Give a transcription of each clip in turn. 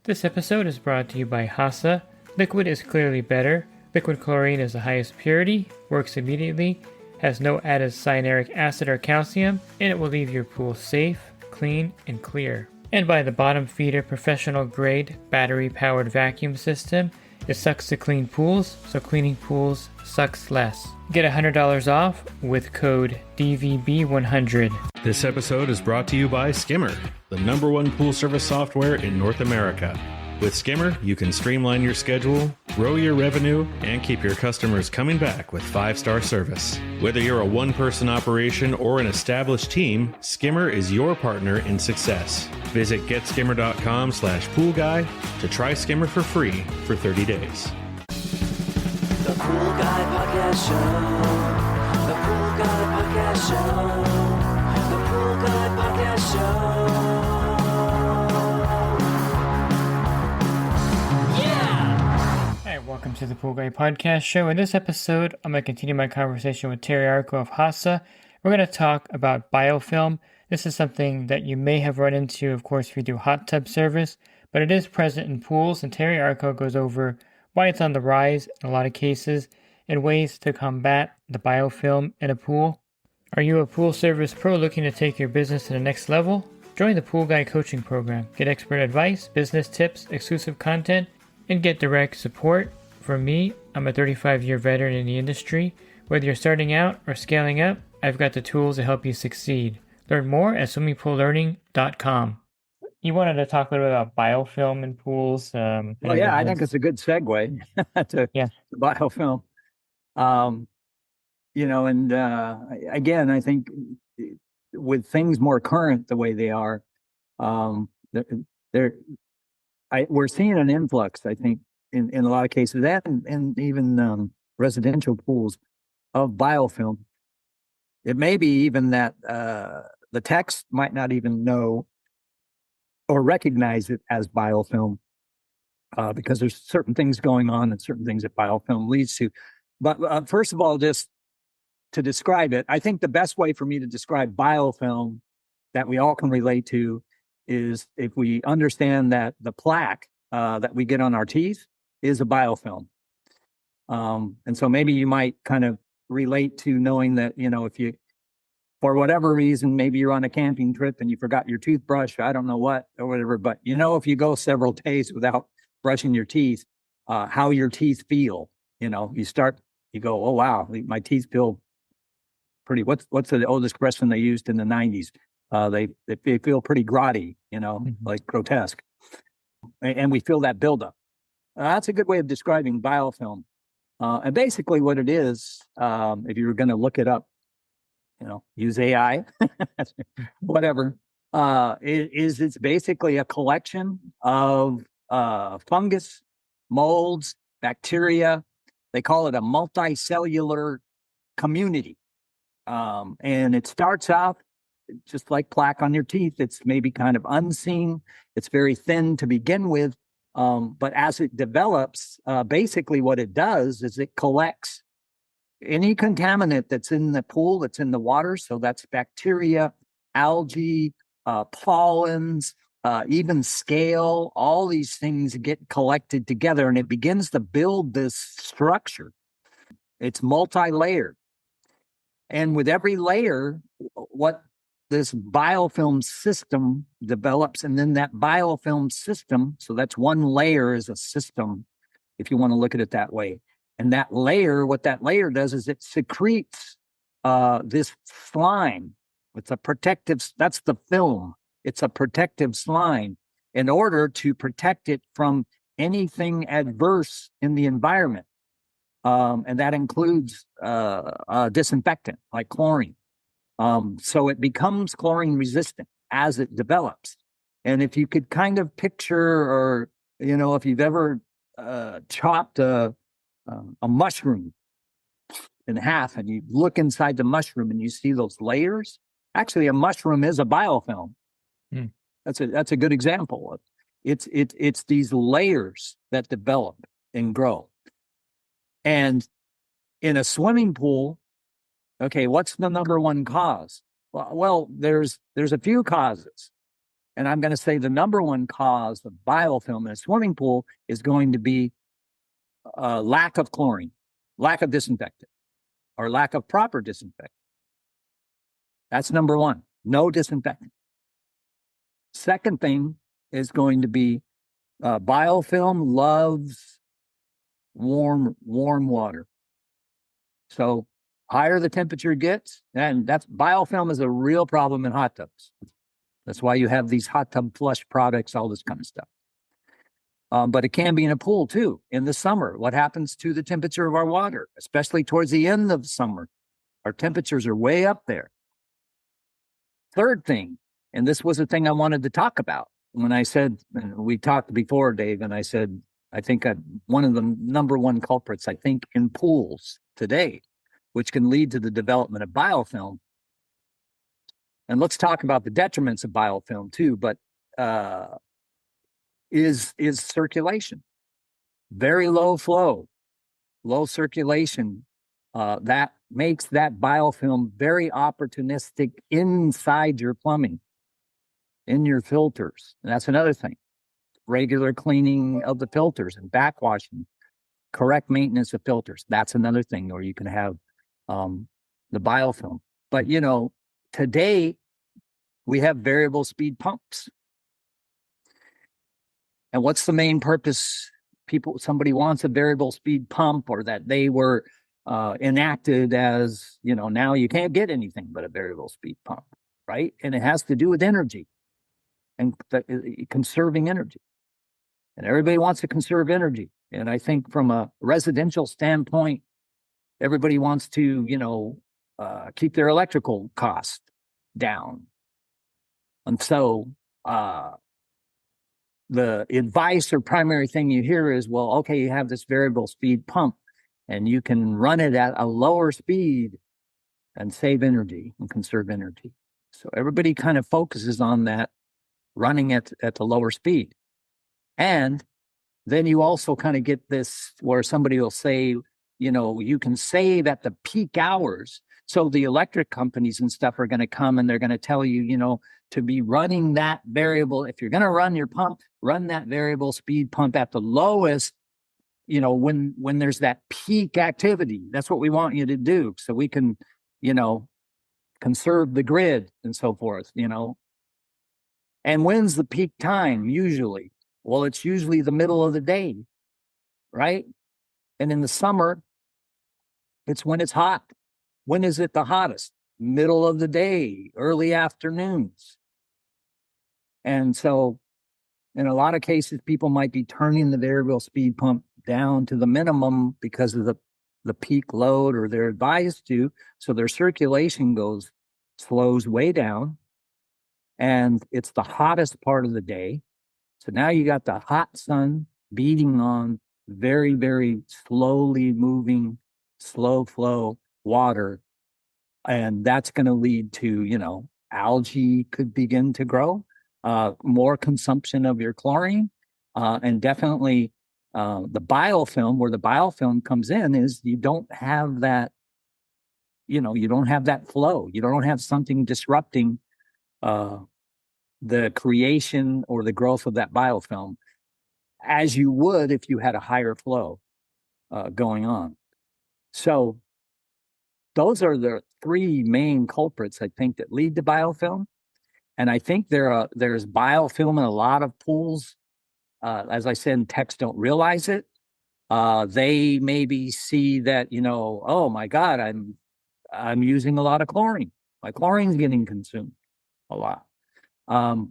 This episode is brought to you by HASA. Liquid is clearly better. Liquid chlorine is the highest purity, works immediately, has no added cyanuric acid or calcium, and it will leave your pool safe, clean, and clear. And by the bottom feeder professional grade battery powered vacuum system. It sucks to clean pools, so cleaning pools sucks less. Get $100 off with code DVB100. This episode is brought to you by Skimmer, the #1 pool service software in North America. With Skimmer, you can streamline your schedule, grow your revenue, and keep your customers coming back with 5-star service. Whether you're a one-person operation or an established team, Skimmer is your partner in success. Visit getskimmer.com/poolguy to try Skimmer for free for 30 days. The Pool Guy Podcast Show. The Pool Guy Podcast Show. The Pool Guy Podcast Show. Welcome to the Pool Guy Podcast Show. In this episode, I'm going to continue my conversation with Terry Arko of HASA. We're going to talk about biofilm. This is something that you may have run into, of course, if you do hot tub service, but it is present in pools, and Terry Arko goes over why it's on the rise in a lot of cases and ways to combat the biofilm in a pool. Are you a pool service pro looking to take your business to the next level? Join the Pool Guy Coaching Program. Get expert advice, business tips, exclusive content, and get direct support. For me, I'm a 35-year veteran in the industry. Whether you're starting out or scaling up, I've got the tools to help you succeed. Learn more at swimmingpoollearning.com. You wanted to talk a little bit about biofilm in pools. I think it's a good segue to biofilm. Again, I think with things more current the way they are, we're seeing an influx, I think, in a lot of cases, and even residential pools of biofilm. It may be even that the techs might not even know or recognize it as biofilm because there's certain things going on and certain things that biofilm leads to. But first of all, just to describe it, I think the best way for me to describe biofilm that we all can relate to is if we understand that the plaque that we get on our teeth is a biofilm. And so maybe you might kind of relate to knowing that, if you, for whatever reason, maybe you're on a camping trip and you forgot your toothbrush, I don't know what, or whatever, but if you go several days without brushing your teeth, how your teeth feel, you go, oh, wow, my teeth feel pretty, what's the old expression they used in the 90s? They feel pretty grotty, like grotesque. And we feel that buildup. That's a good way of describing biofilm. And basically what it is, if you were going to look it up, use AI, whatever, it's basically a collection of fungus, molds, bacteria. They call it a multicellular community. And it starts out just like plaque on your teeth. It's maybe kind of unseen. It's very thin to begin with. But as it develops, basically what it does is it collects any contaminant that's in the pool, that's in the water. So that's bacteria, algae, pollens, even scale. All these things get collected together and it begins to build this structure. It's multi-layered. And with every layer, what this biofilm system develops, and then that biofilm system, so that's one layer is a system, if you want to look at it that way. And that layer, what that layer does is it secretes this slime. It's a protective, that's the film. It's a protective slime in order to protect it from anything adverse in the environment. And that includes disinfectant like chlorine. So it becomes chlorine resistant as it develops. And if you could kind of picture, or, if you've ever chopped a mushroom in half and you look inside the mushroom and you see those layers, actually a mushroom is a biofilm. That's a good example. It's these layers that develop and grow. And in a swimming pool, okay, what's the number one cause? Well, there's a few causes. And I'm going to say the number one cause of biofilm in a swimming pool is going to be lack of chlorine, lack of disinfectant, or lack of proper disinfectant. That's number one, no disinfectant. Second thing is going to be biofilm loves warm water. So higher the temperature gets, and that's biofilm is a real problem in hot tubs. That's why you have these hot tub flush products, all this kind of stuff. But it can be in a pool too. In the summer, what happens to the temperature of our water, especially towards the end of the summer? Our temperatures are way up there. Third thing, and this was the thing I wanted to talk about when I said, we talked before, Dave, and I said, I think one of the number one culprits, I think, in pools today, which can lead to the development of biofilm. And let's talk about the detriments of biofilm too, but is circulation. Very low flow, low circulation, that makes that biofilm very opportunistic inside your plumbing, in your filters. And that's another thing. Regular cleaning of the filters and backwashing, correct maintenance of filters. That's another thing where you can have the biofilm. But, today we have variable speed pumps. And what's the main purpose? Somebody wants a variable speed pump, or that they were enacted as, now you can't get anything but a variable speed pump, right? And it has to do with energy and conserving energy. And everybody wants to conserve energy. And I think from a residential standpoint, everybody wants to, keep their electrical cost down. And so the advice or primary thing you hear is, well, okay, you have this variable speed pump and you can run it at a lower speed and save energy and conserve energy. So everybody kind of focuses on that, running at the lower speed. And then you also kind of get this where somebody will say, you can save at the peak hours. So the electric companies and stuff are going to come and they're going to tell you, to be running that variable. If you're going to run your pump, run that variable speed pump at the lowest, when there's that peak activity. That's what we want you to do. So we can, conserve the grid and so forth, And when's the peak time usually? Well, it's usually the middle of the day, right? And in the summer, it's when it's hot. When is it the hottest? Middle of the day, early afternoons. And so in a lot of cases, people might be turning the variable speed pump down to the minimum because of the peak load, or they're advised to. So their circulation slows way down. And it's the hottest part of the day. So now you got the hot sun beating on very, very slowly moving, slow flow water. And that's going to lead to, algae could begin to grow, more consumption of your chlorine, and definitely the biofilm. Where the biofilm comes in is you don't have that, you don't have that flow. You don't have something disrupting the creation or the growth of that biofilm as you would if you had a higher flow going on. So those are the three main culprits, I think, that lead to biofilm. And I think there's biofilm in a lot of pools. As I said, techs don't realize it. They maybe see that, oh my God, I'm using a lot of chlorine. My chlorine's getting consumed a lot.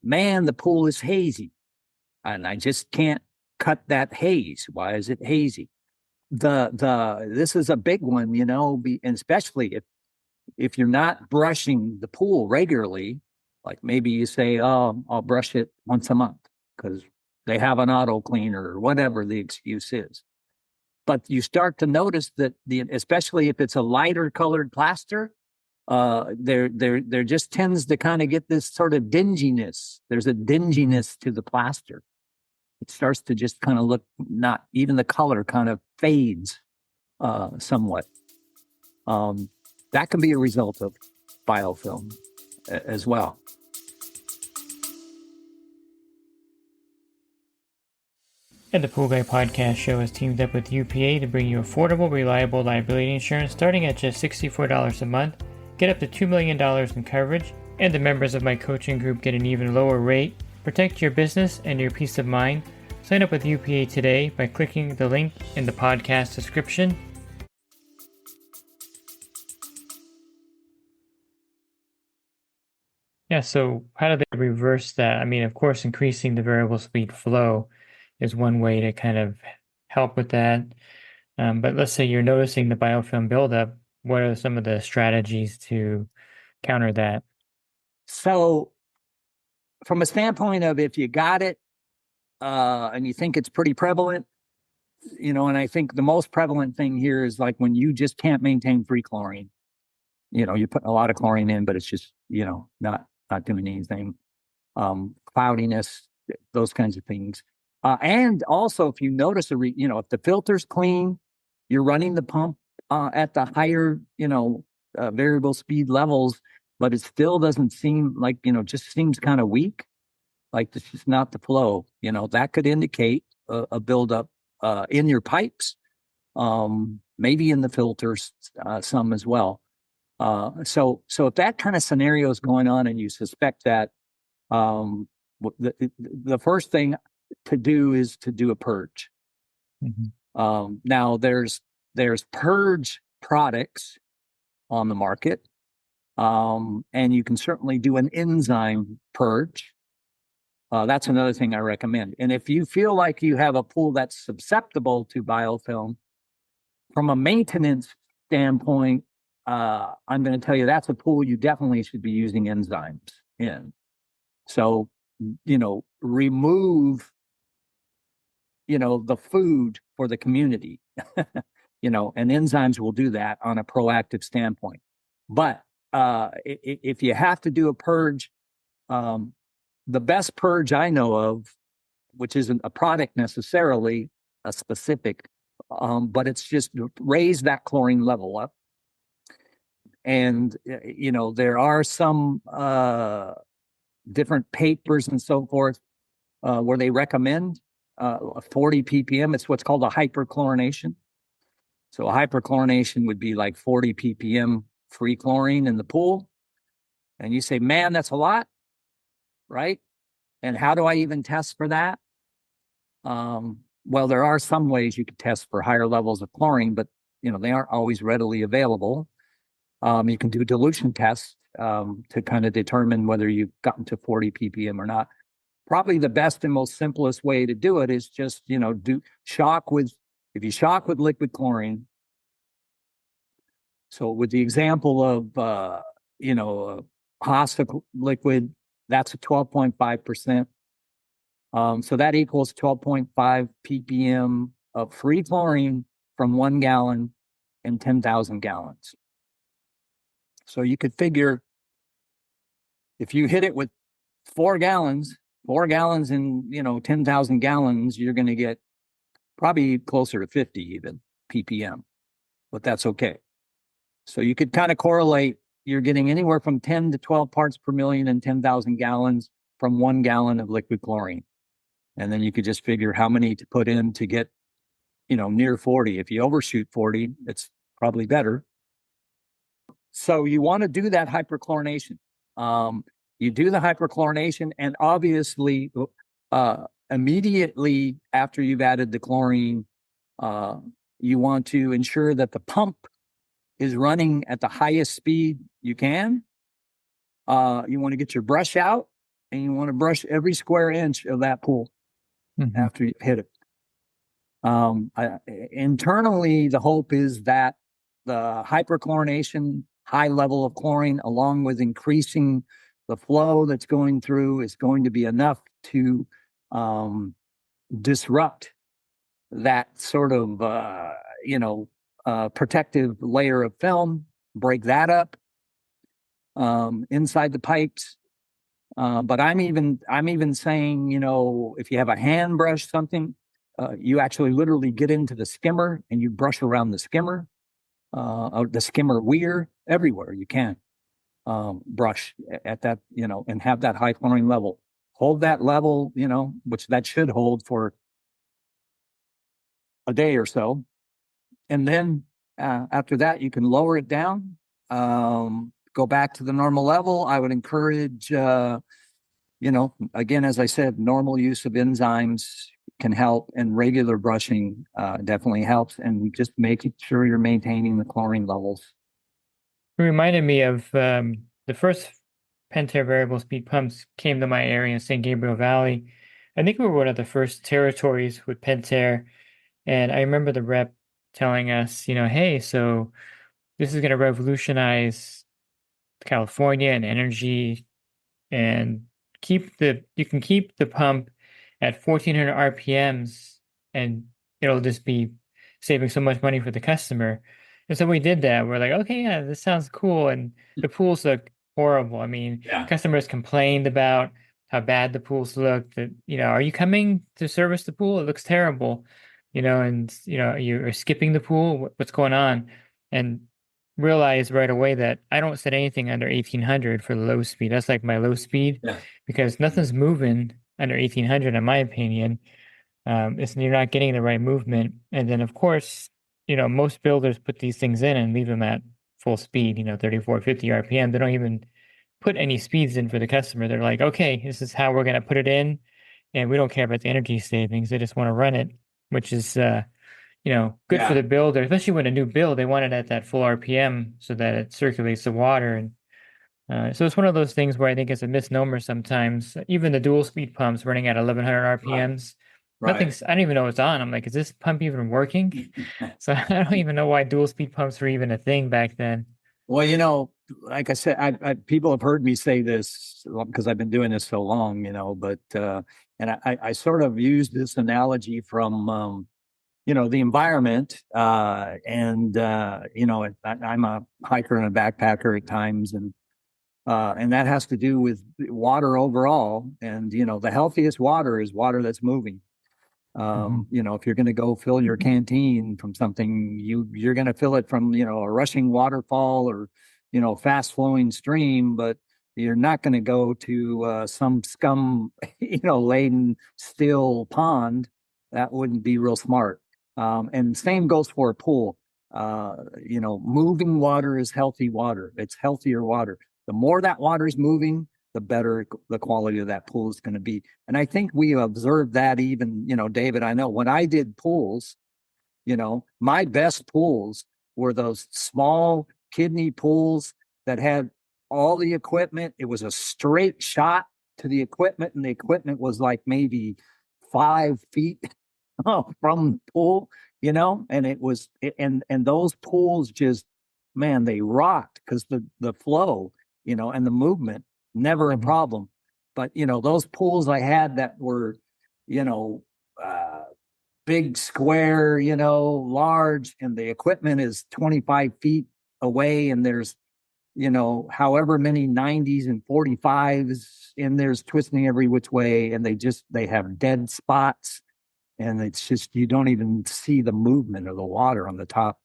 Man, the pool is hazy, and I just can't cut that haze. Why is it hazy? This is a big one, and especially if you're not brushing the pool regularly, like maybe you say, oh, I'll brush it once a month because they have an auto cleaner or whatever the excuse is. But you start to notice that especially if it's a lighter colored plaster, there just tends to kind of get this sort of dinginess. There's a dinginess to the plaster. It starts to just kind of look, not even the color kind of fades somewhat. That can be a result of biofilm as well. And the Pool Guy Podcast Show has teamed up with UPA to bring you affordable, reliable liability insurance starting at just $64 a month. Get up to $2 million in coverage, and the members of my coaching group get an even lower rate. Protect your business and your peace of mind. Sign up with UPA today by clicking the link in the podcast description. Yeah, so how do they reverse that? I mean, of course, increasing the variable speed flow is one way to kind of help with that. But let's say you're noticing the biofilm buildup. What are some of the strategies to counter that? So, from a standpoint of if you got it and you think it's pretty prevalent, and I think the most prevalent thing here is like when you just can't maintain free chlorine. You put a lot of chlorine in, but it's just not doing anything. Cloudiness, those kinds of things. And also, if you notice, if the filter's clean, you're running the pump at the higher, variable speed levels, but it still doesn't seem like, just seems kind of weak. Like this is not the flow. That could indicate a buildup in your pipes, maybe in the filters, some as well. So if that kind of scenario is going on and you suspect that, the first thing to do is to do a purge. Mm-hmm. Now there's purge products on the market, and you can certainly do an enzyme purge. That's another thing I recommend. And if you feel like you have a pool that's susceptible to biofilm, from a maintenance standpoint, I'm going to tell you that's a pool you definitely should be using enzymes in. So, remove, the food for the community, and enzymes will do that on a proactive standpoint. But if you have to do a purge, the best purge I know of, which isn't a product necessarily, a specific, but it's just raise that chlorine level up. And, there are some different papers and so forth where they recommend 40 ppm. It's what's called a hyperchlorination. So a hyperchlorination would be like 40 ppm free chlorine in the pool. And you say, man, that's a lot, right? And how do I even test for that? Well, there are some ways you could test for higher levels of chlorine, but they aren't always readily available. You can do dilution tests to kind of determine whether you've gotten to 40 ppm or not. Probably the best and most simplest way to do it is just, if you shock with liquid chlorine. So with the example of, HASA liquid, that's a 12.5%. So that equals 12.5 ppm of free chlorine from 1 gallon in 10,000 gallons. So you could figure if you hit it with 4 gallons in, 10,000 gallons, you're going to get probably closer to 50 even ppm, but that's okay. So you could kind of correlate, you're getting anywhere from 10 to 12 parts per million in 10,000 gallons from 1 gallon of liquid chlorine. And then you could just figure how many to put in to get, near 40. If you overshoot 40, it's probably better. So you want to do that hyperchlorination. You do the hyperchlorination, and obviously, immediately after you've added the chlorine, you want to ensure that the pump is running at the highest speed you can. You want to get your brush out, and you want to brush every square inch of that pool after you hit it. Internally, the hope is that the hyperchlorination, high level of chlorine, along with increasing the flow that's going through, is going to be enough to disrupt that sort of, protective layer of film, break that up inside the pipes. But I'm even saying, if you have a hand brush, something, you actually literally get into the skimmer and you brush around the skimmer weir, everywhere you can. Brush at that, and have that high chlorine level. Hold that level, which that should hold for a day or so. And then after that, you can lower it down, go back to the normal level. I would encourage, again, as I said, normal use of enzymes can help, and regular brushing definitely helps. And just making sure you're maintaining the chlorine levels. It reminded me of the first Pentair variable speed pumps came to my area in St. Gabriel Valley. I think we were one of the first territories with Pentair. And I remember the rep telling us, hey, so this is going to revolutionize California and energy, and you can keep the pump at 1400 RPMs, and it'll just be saving so much money for the customer. And so we did that. We're like, okay, yeah, this sounds cool. And the pools look horrible. I mean, customers complained about how bad the pools looked. That, are you coming to service the pool? It looks terrible. And you're skipping the pool. What's going on? And realize right away that I don't set anything under 1800 for the low speed. That's like my low speed, because nothing's moving under 1800, in my opinion. You're not getting the right movement. And then, of course, most builders put these things in and leave them at full speed, 3450 RPM. They don't even put any speeds in for the customer. They're like, okay, this is how we're going to put it in. And we don't care about the energy savings. They just want to run it, which is, good for the builder, especially when a new build, they want it at that full RPM so that it circulates the water. And so it's one of those things where I think it's a misnomer sometimes. Even the dual speed pumps running at 1100 RPMs, I don't even know what's on. I'm like, is this pump even working? So I don't even know why dual speed pumps were even a thing back then. Well, like I said, people have heard me say this because I've been doing this so long, but and I sort of use this analogy from the environment, and I'm a hiker and a backpacker at times, and that has to do with water overall. And the healthiest water is water that's moving. If you're going to go fill your canteen from something, you're going to fill it from a rushing waterfall or fast flowing stream, but you're not going to go to some scum laden still pond. That wouldn't be real smart. And same goes for a pool. Moving water is healthy water. It's healthier water. The more that water is moving, the better the quality of that pool is going to be. And I think we observed that even, David, I know when I did pools, my best pools were those small kidney pools that had all the equipment. It was a straight shot to the equipment, and the equipment was like maybe 5 feet from the pool, and it was, and those pools just, man, they rocked because the flow, and the movement, never a problem. But those pools I had that were, big square, large, and the equipment is 25 feet away, and there's however many 90s and 45s, and there's twisting every which way, and they have dead spots. And it's just, you don't even see the movement of the water on the top.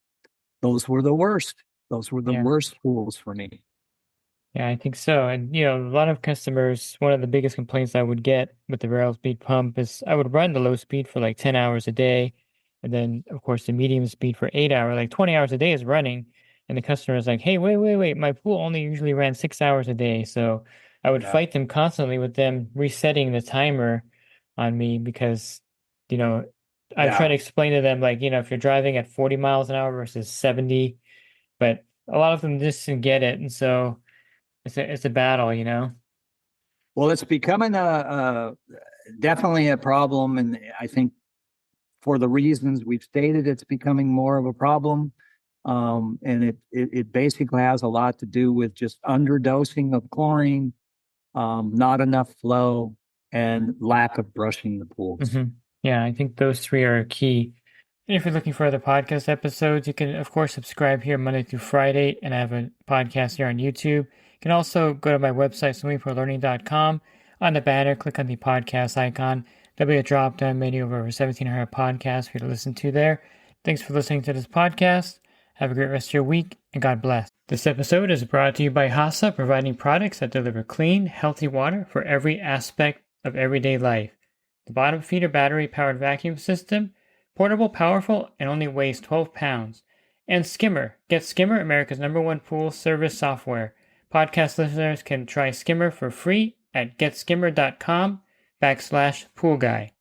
Those were the worst. Those were the worst pools for me. Yeah, I think so. And, a lot of customers, one of the biggest complaints I would get with the variable speed pump is I would run the low speed for like 10 hours a day. And then, of course, the medium speed for 8 hours, like 20 hours a day is running. And the customer is like, hey, wait. My pool only usually ran 6 hours a day. So I would fight them constantly with them resetting the timer on me because, I try to explain to them, like, if you're driving at 40 miles an hour versus 70, but a lot of them just didn't get it. And so it's a battle, Well, it's becoming definitely a problem. And I think for the reasons we've stated, it's becoming more of a problem. And it basically has a lot to do with just underdosing of chlorine, not enough flow, and lack of brushing the pools. Yeah, I think those three are key. And if you're looking for other podcast episodes, you can, of course, subscribe here Monday through Friday, and I have a podcast here on YouTube. You can also go to my website, swimmingpoollearning.com. On the banner, click on the podcast icon. There'll be a drop-down menu of over 1,700 podcasts for you to listen to there. Thanks for listening to this podcast. Have a great rest of your week, and God bless. This episode is brought to you by HASA, providing products that deliver clean, healthy water for every aspect of everyday life. The bottom feeder battery-powered vacuum system Portable, powerful, and only weighs 12 pounds. And Skimmer. Get Skimmer, America's #1 pool service software. Podcast listeners can try Skimmer for free at getskimmer.com/poolguy.